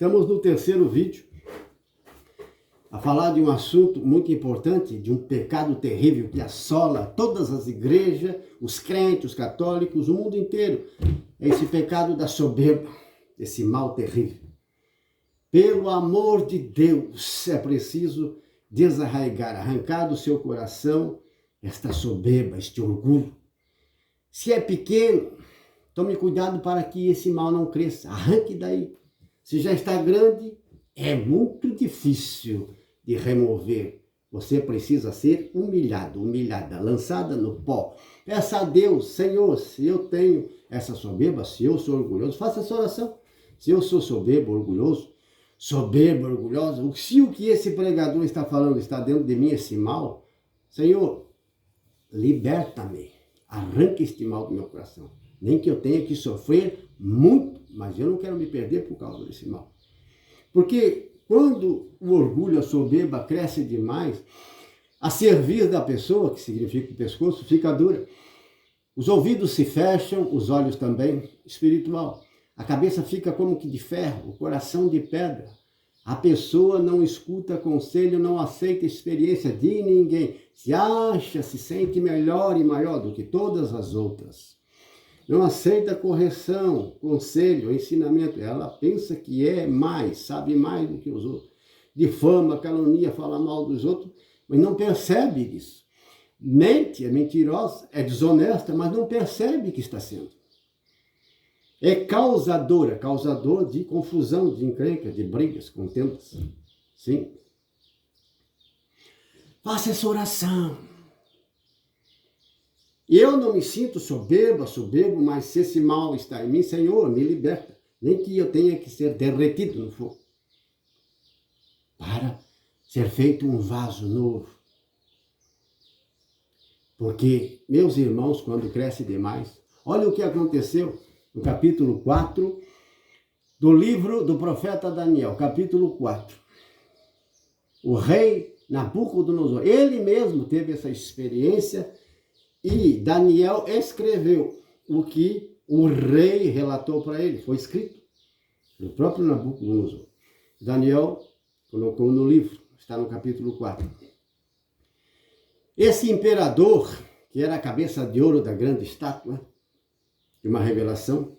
Estamos no terceiro vídeo a falar de um assunto muito importante, de um pecado terrível que assola todas as igrejas, os crentes, os católicos, o mundo inteiro. É esse pecado da soberba, esse mal terrível. Pelo amor de Deus, é preciso desarraigar, arrancar do seu coração esta soberba, este orgulho. Se é pequeno, tome cuidado para que esse mal não cresça. Arranque daí. Se já está grande, é muito difícil de remover. Você precisa ser humilhado, humilhada, lançada no pó. Peça a Deus, Senhor, se eu tenho essa soberba, se eu sou orgulhoso, faça essa oração. Se eu sou soberbo, orgulhoso, soberba, orgulhosa, se o que esse pregador está falando está dentro de mim, esse mal, Senhor, liberta-me, arranca este mal do meu coração. Nem que eu tenha que sofrer muito, mas eu não quero me perder por causa desse mal. Porque quando o orgulho, a soberba cresce demais, a cerviz da pessoa, que significa o pescoço, fica dura. Os ouvidos se fecham, os olhos também, espiritual. A cabeça fica como que de ferro, o coração de pedra. A pessoa não escuta conselho, não aceita experiência de ninguém. Se acha, se sente melhor e maior do que todas as outras. Não aceita correção, conselho, ensinamento. Ela pensa que é mais, sabe mais do que os outros. Difama, calúnia, fala mal dos outros, mas não percebe isso. Mente, é mentirosa, é desonesta, mas não percebe que está sendo. É causador de confusão, de encrenca, de brigas, contendas. Sim. Faça essa oração. Eu não me sinto soberbo, mas se esse mal está em mim, Senhor, me liberta. Nem que eu tenha que ser derretido no fogo. Para ser feito um vaso novo. Porque, meus irmãos, quando cresce demais, olha o que aconteceu no capítulo 4 do livro do profeta Daniel, capítulo 4. O rei Nabucodonosor, ele mesmo teve essa experiência e Daniel escreveu o que o rei relatou para ele. Foi escrito no próprio Nabucodonosor. Daniel colocou no livro, está no capítulo 4. Esse imperador, que era a cabeça de ouro da grande estátua, de uma revelação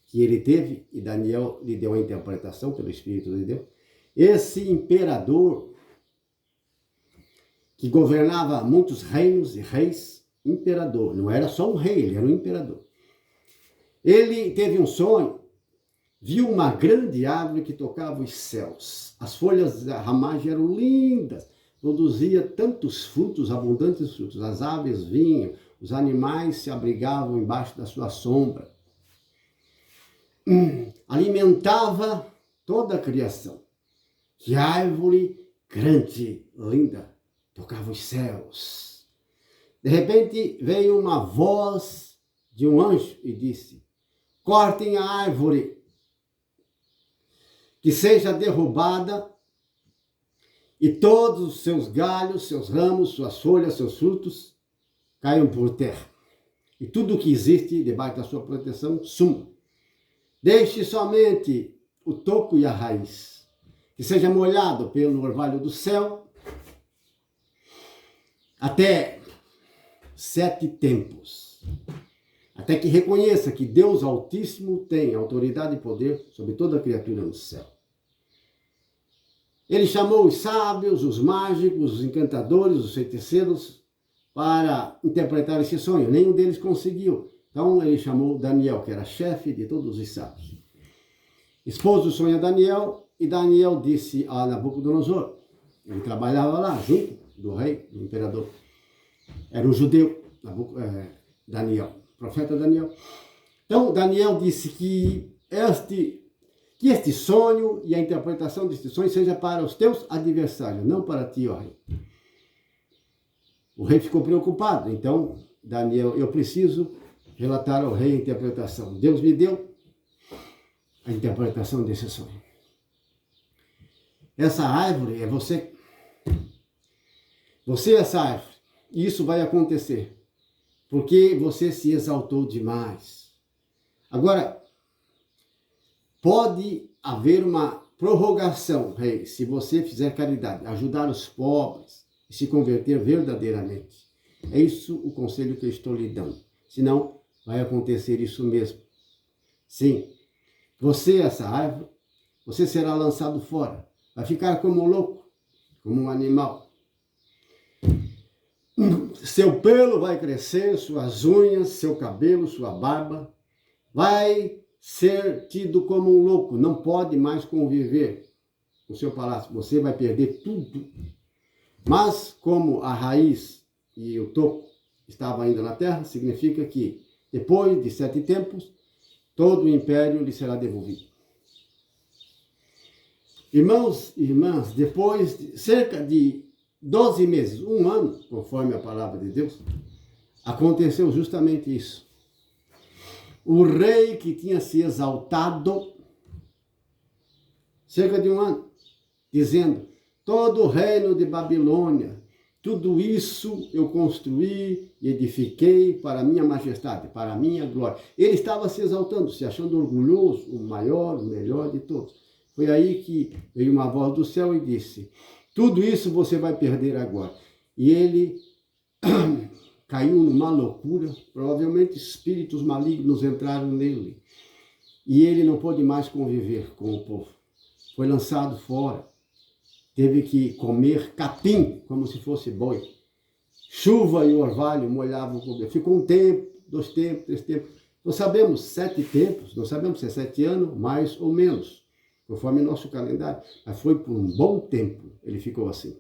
que ele teve, e Daniel lhe deu a interpretação pelo Espírito de Deus, esse imperador, que governava muitos reinos e reis, imperador, não era só um rei, ele era um imperador. Ele teve um sonho, viu uma grande árvore que tocava os céus. As folhas da ramagem eram lindas, produzia tantos frutos, abundantes frutos. As aves vinham, os animais se abrigavam embaixo da sua sombra. Alimentava toda a criação. Que árvore grande, linda, tocava os céus. De repente veio uma voz de um anjo e disse: cortem a árvore, que seja derrubada, e todos os seus galhos, seus ramos, suas folhas, seus frutos caiam por terra. E tudo o que existe debaixo da sua proteção suma. Deixe somente o toco e a raiz, que seja molhado pelo orvalho do céu até 7 tempos. Até que reconheça que Deus Altíssimo tem autoridade e poder sobre toda criatura no céu. Ele chamou os sábios, os mágicos, os encantadores, os feiticeiros para interpretar esse sonho. Nenhum deles conseguiu. Então ele chamou Daniel, que era chefe de todos os sábios. Expôs o sonho a Daniel e Daniel disse a Nabucodonosor. Ele trabalhava lá junto do rei, do imperador. Era um judeu, Daniel, profeta Daniel. Então Daniel disse que este sonho e a interpretação deste sonho seja para os teus adversários, não para ti, ó rei. O rei ficou preocupado. Então, Daniel, eu preciso relatar ao rei a interpretação. Deus me deu a interpretação desse sonho. Essa árvore é você. Você é essa árvore. E isso vai acontecer porque você se exaltou demais. Agora, pode haver uma prorrogação, rei, se você fizer caridade, ajudar os pobres e se converter verdadeiramente. É isso o conselho que eu estou lhe dando. Senão, vai acontecer isso mesmo. Sim, você, essa árvore, você será lançado fora. Vai ficar como um louco, como um animal. Seu pelo vai crescer, suas unhas, seu cabelo, sua barba. Vai ser tido como um louco, não pode mais conviver no seu palácio. Você vai perder tudo. Mas como a raiz e o toco estavam ainda na terra, significa que depois de 7 tempos, todo o império lhe será devolvido. Irmãos e irmãs, depois de cerca de 12 meses, 1 ano, conforme a palavra de Deus, aconteceu justamente isso. O rei que tinha se exaltado, cerca de 1 ano, dizendo, todo o reino de Babilônia, tudo isso eu construí e edifiquei para a minha majestade, para a minha glória. Ele estava se exaltando, se achando orgulhoso, o maior, o melhor de todos. Foi aí que veio uma voz do céu e disse, tudo isso você vai perder agora. E ele caiu numa loucura, provavelmente espíritos malignos entraram nele. E ele não pôde mais conviver com o povo. Foi lançado fora. Teve que comer capim, como se fosse boi. Chuva e orvalho molhavam o cobertor. Ficou 1 tempo, 2 tempos, 3 tempos. Nós sabemos 7 tempos, não sabemos se é 7 anos, mais ou menos, conforme nosso calendário. Mas foi por um bom tempo, ele ficou assim.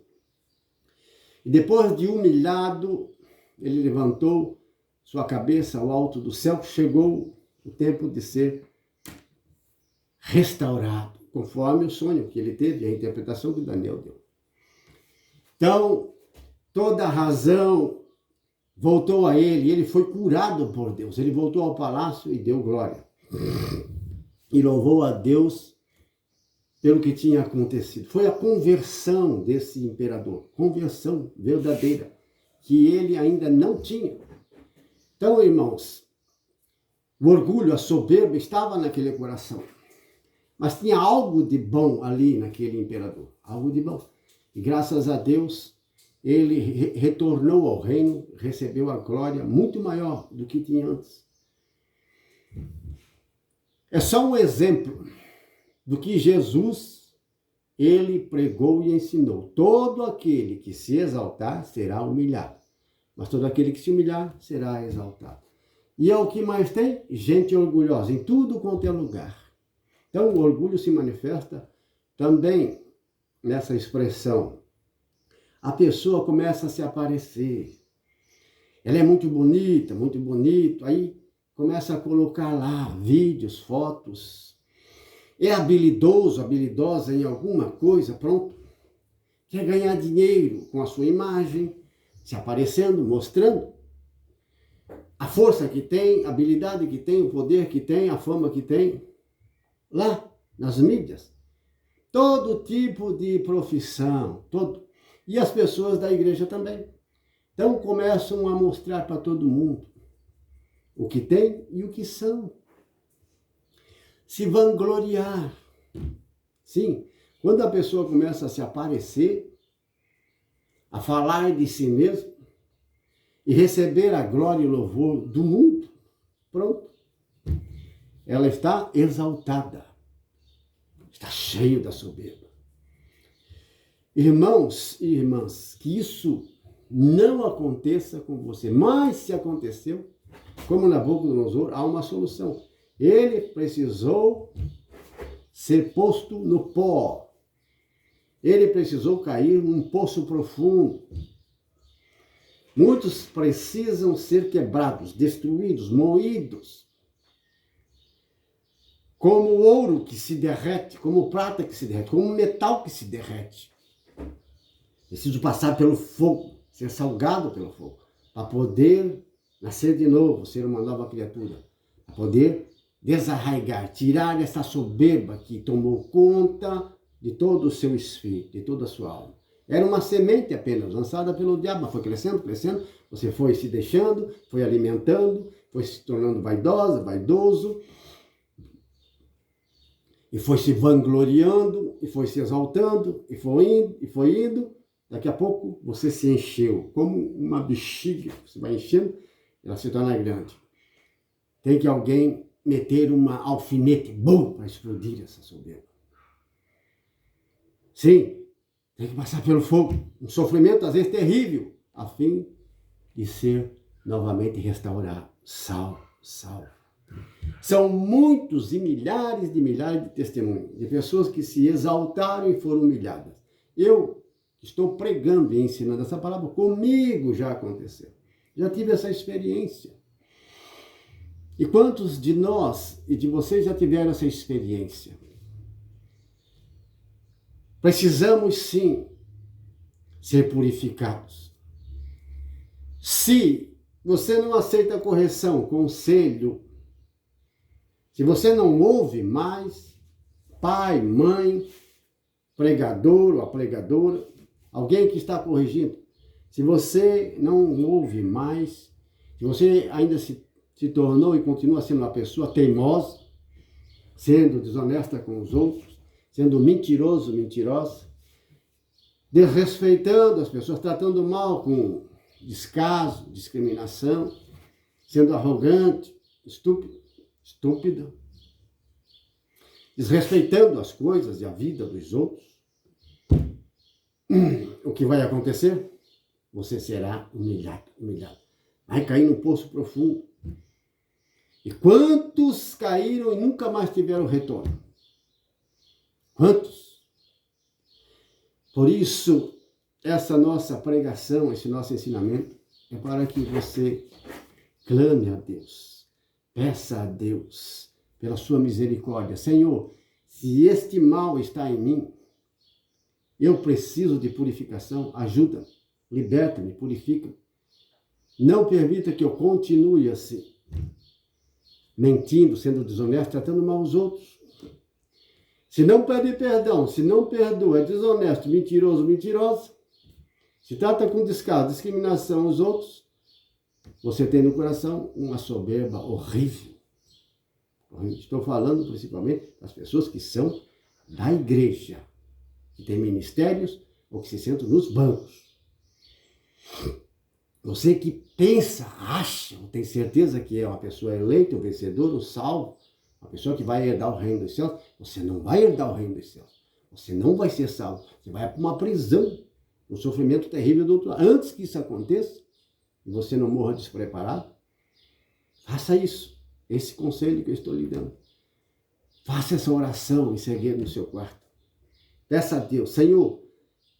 E depois de humilhado, ele levantou sua cabeça ao alto do céu, chegou o tempo de ser restaurado, conforme o sonho que ele teve, a interpretação que Daniel deu. Então, toda a razão voltou a ele, ele foi curado por Deus, ele voltou ao palácio e deu glória. E louvou a Deus pelo que tinha acontecido. Foi a conversão desse imperador, conversão verdadeira, que ele ainda não tinha. Então, irmãos, o orgulho, a soberba estava naquele coração. Mas tinha algo de bom ali naquele imperador, algo de bom. E graças a Deus, ele retornou ao reino, recebeu a glória muito maior do que tinha antes. É só um exemplo do que Jesus, ele pregou e ensinou. Todo aquele que se exaltar será humilhado, mas todo aquele que se humilhar será exaltado. E é o que mais tem? Gente orgulhosa, em tudo quanto é lugar. Então, o orgulho se manifesta também nessa expressão. A pessoa começa a se aparecer. Ela é muito bonito, aí começa a colocar lá vídeos, fotos. É habilidoso, habilidosa em alguma coisa, pronto. Quer ganhar dinheiro com a sua imagem, se aparecendo, mostrando a força que tem, a habilidade que tem, o poder que tem, a fama que tem. Lá, nas mídias, todo tipo de profissão, todo. E as pessoas da igreja também. Então começam a mostrar para todo mundo o que tem e o que são. Se vangloriar. Sim, quando a pessoa começa a se aparecer, a falar de si mesmo e receber a glória e o louvor do mundo, pronto. Ela está exaltada, está cheio da soberba. Irmãos e irmãs, que isso não aconteça com você. Mas se aconteceu, como Nabucodonosor, há uma solução. Ele precisou ser posto no pó. Ele precisou cair num poço profundo. Muitos precisam ser quebrados, destruídos, moídos. Como o ouro que se derrete, como o prata que se derrete, como o metal que se derrete. Preciso passar pelo fogo, ser salgado pelo fogo, para poder nascer de novo, ser uma nova criatura, para poder desarraigar, tirar essa soberba que tomou conta de todo o seu espírito, de toda a sua alma. Era uma semente apenas, lançada pelo diabo, mas foi crescendo, crescendo, você foi se deixando, foi alimentando, foi se tornando vaidosa, vaidoso. e foi se vangloriando, e foi se exaltando, e foi indo. Daqui a pouco você se encheu, como uma bexiga, você vai enchendo, ela se torna grande. Tem que alguém meter uma alfinete bom para explodir essa soberba. Sim, tem que passar pelo fogo, um sofrimento às vezes terrível, a fim de ser novamente restaurado, salvo. São muitos e milhares de testemunhos, de pessoas que se exaltaram e foram humilhadas. Eu estou pregando e ensinando essa palavra, comigo já aconteceu. Já tive essa experiência. E quantos de nós e de vocês já tiveram essa experiência? Precisamos sim ser purificados. Se você não aceita correção, conselho, se você não ouve mais pai, mãe, pregador ou a pregadora, alguém que está corrigindo, se você não ouve mais, se você ainda se tornou e continua sendo uma pessoa teimosa, sendo desonesta com os outros, sendo mentiroso, mentirosa, desrespeitando as pessoas, tratando mal com descaso, discriminação, sendo arrogante, estúpida, desrespeitando as coisas e a vida dos outros, o que vai acontecer? Você será humilhado. Vai cair num poço profundo. E quantos caíram e nunca mais tiveram retorno? Quantos? Por isso, essa nossa pregação, esse nosso ensinamento, é para que você clame a Deus, peça a Deus, pela sua misericórdia. Senhor, se este mal está em mim, eu preciso de purificação, ajuda-me, liberta-me, purifica-me. Não permita que eu continue assim, mentindo, sendo desonesto, tratando mal os outros. Se não pede perdão, se não perdoa, é desonesto, mentiroso, mentirosa, se trata com descaso, discriminação aos outros, você tem no coração uma soberba horrível. Estou falando principalmente das pessoas que são da igreja, que têm ministérios ou que se sentam nos bancos. Você que pensa, acha, ou tem certeza que é uma pessoa eleita, um vencedor, um salvo, uma pessoa que vai herdar o reino dos céus, você não vai herdar o reino dos céus. Você não vai ser salvo. Você vai para uma prisão, um sofrimento terrível do outro lado. Antes que isso aconteça, e você não morra despreparado, faça isso. Esse conselho que eu estou lhe dando. Faça essa oração em segredo no seu quarto. Peça a Deus, Senhor,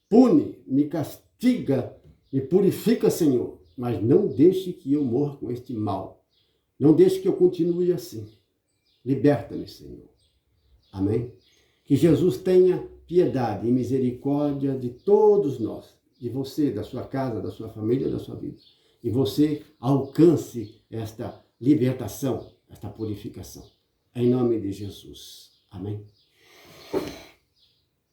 pune, me castiga, me purifica, Senhor, mas não deixe que eu morra com este mal. Não deixe que eu continue assim. Liberta-me, Senhor. Amém? Que Jesus tenha piedade e misericórdia de todos nós, de você, da sua casa, da sua família, da sua vida. E você alcance esta libertação, esta purificação. Em nome de Jesus. Amém?